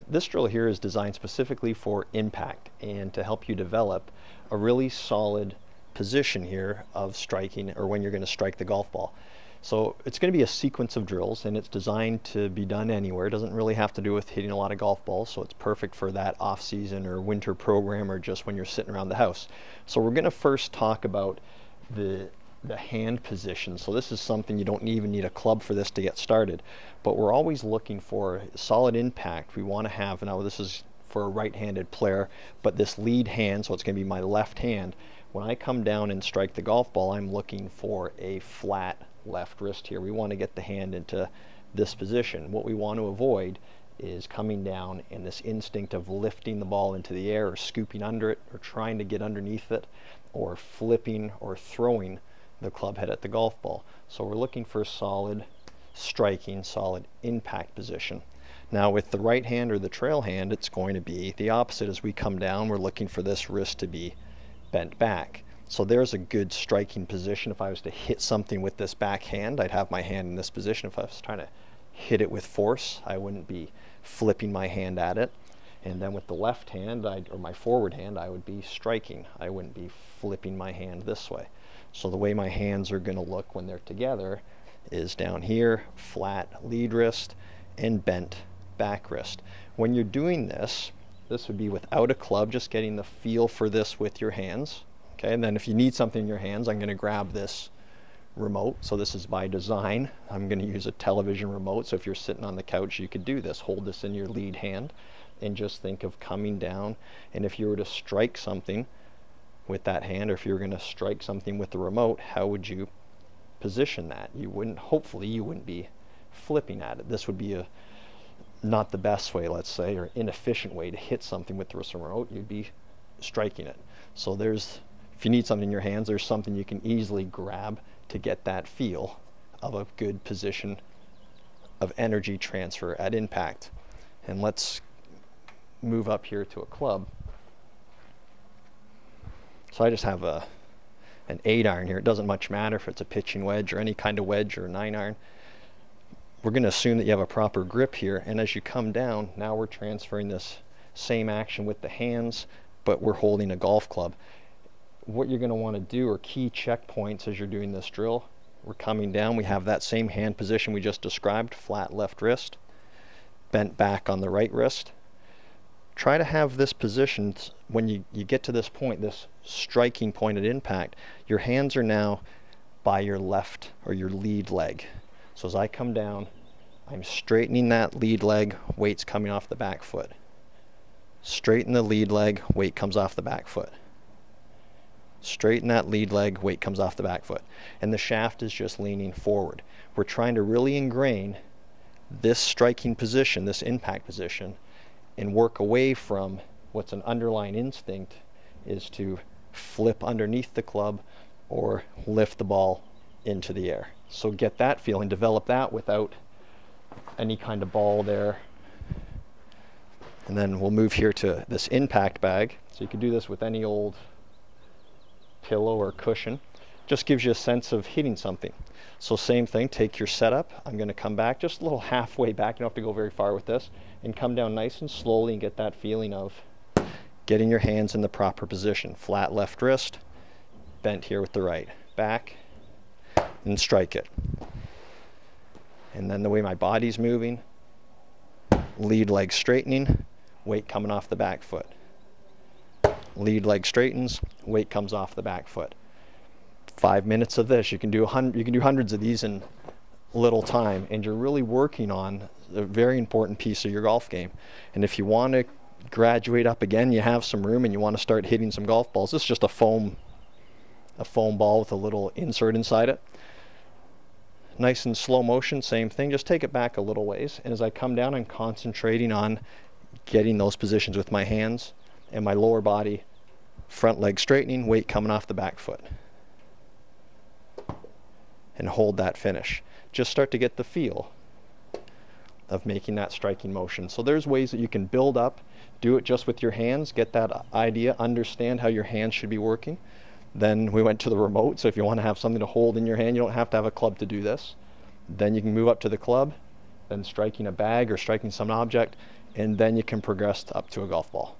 This drill here is designed specifically for impact and to help you develop a really solid position here of striking, or when you're going to strike the golf ball. So it's going to be a sequence of drills, and it's designed to be done anywhere. It doesn't really have to do with hitting a lot of golf balls, so it's perfect for that off-season or winter program, or just when you're sitting around the house. So we're going to first talk about the hand position. So this is something you don't even need a club for this to get started, but we're always looking for solid impact. We want to have, now this is for a right-handed player, but this lead hand, so it's going to be my left hand. When I come down and strike the golf ball, I'm looking for a flat left wrist here. We want to get the hand into this position. What we want to avoid is coming down and this instinct of lifting the ball into the air, or scooping under it, or trying to get underneath it, or flipping or throwing the club head at the golf ball. So we're looking for solid striking, solid impact position. Now with the right hand or the trail hand, it's going to be the opposite. As we come down, we're looking for this wrist to be bent back. So there's a good striking position. If I was to hit something with this back hand, I'd have my hand in this position. If I was trying to hit it with force, I wouldn't be flipping my hand at it. And then with the left hand, or my forward hand, I would be striking. I wouldn't be flipping my hand this way. So the way my hands are going to look when they're together is down here, flat lead wrist and bent back wrist. When you're doing this, this would be without a club, just getting the feel for this with your hands. Okay, and then if you need something in your hands, I'm going to grab this remote. So this is by design. I'm going to use a television remote. So if you're sitting on the couch, you could do this. Hold this in your lead hand and just think of coming down. And if you were to strike something with that hand, or if you were going to strike something with the remote, how would you position that? You wouldn't, hopefully you wouldn't be flipping at it. This would be not the best way, let's say, or inefficient way to hit something with the remote. You'd be striking it. So if you need something in your hands, there's something you can easily grab to get that feel of a good position of energy transfer at impact. And let's move up here to a club. So I just have an 8-iron here. It doesn't much matter if it's a pitching wedge or any kind of wedge or a 9-iron. We're going to assume that you have a proper grip here, and as you come down, now we're transferring this same action with the hands, but we're holding a golf club. What you're going to want to do, or key checkpoints as you're doing this drill, we're coming down, we have that same hand position we just described, flat left wrist, bent back on the right wrist. Try to have this position when you get to this point, this striking point at impact. Your hands are now by your left or your lead leg. So as I come down, I'm straightening that lead leg, weight's coming off the back foot. Straighten the lead leg, weight comes off the back foot. Straighten that lead leg, weight comes off the back foot. And the shaft is just leaning forward. We're trying to really ingrain this striking position, this impact position, and work away from what's an underlying instinct, is to flip underneath the club or lift the ball into the air. So get that feeling, develop that without any kind of ball there. And then we'll move here to this impact bag. So you can do this with any old pillow or cushion. Just gives you a sense of hitting something. So same thing, take your setup. I'm going to come back just a little halfway back. You don't have to go very far with this. And come down nice and slowly and get that feeling of getting your hands in the proper position. Flat left wrist, bent here with the right. Back and strike it. And then the way my body's moving, lead leg straightening, weight coming off the back foot. Lead leg straightens, weight comes off the back foot. 5 minutes of this, you can do hundreds of these in little time, and you're really working on a very important piece of your golf game. And if you want to graduate up again, you have some room and you want to start hitting some golf balls, this is just a foam ball with a little insert inside it. Nice and slow motion, same thing, just take it back a little ways, and as I come down, I'm concentrating on getting those positions with my hands and my lower body, front leg straightening, weight coming off the back foot. And hold that finish. Just start to get the feel of making that striking motion. So there's ways that you can build up, do it just with your hands, get that idea, understand how your hands should be working. Then we went to the remote, so if you want to have something to hold in your hand, you don't have to have a club to do this. Then you can move up to the club, then striking a bag or striking some object, and then you can progress up to a golf ball.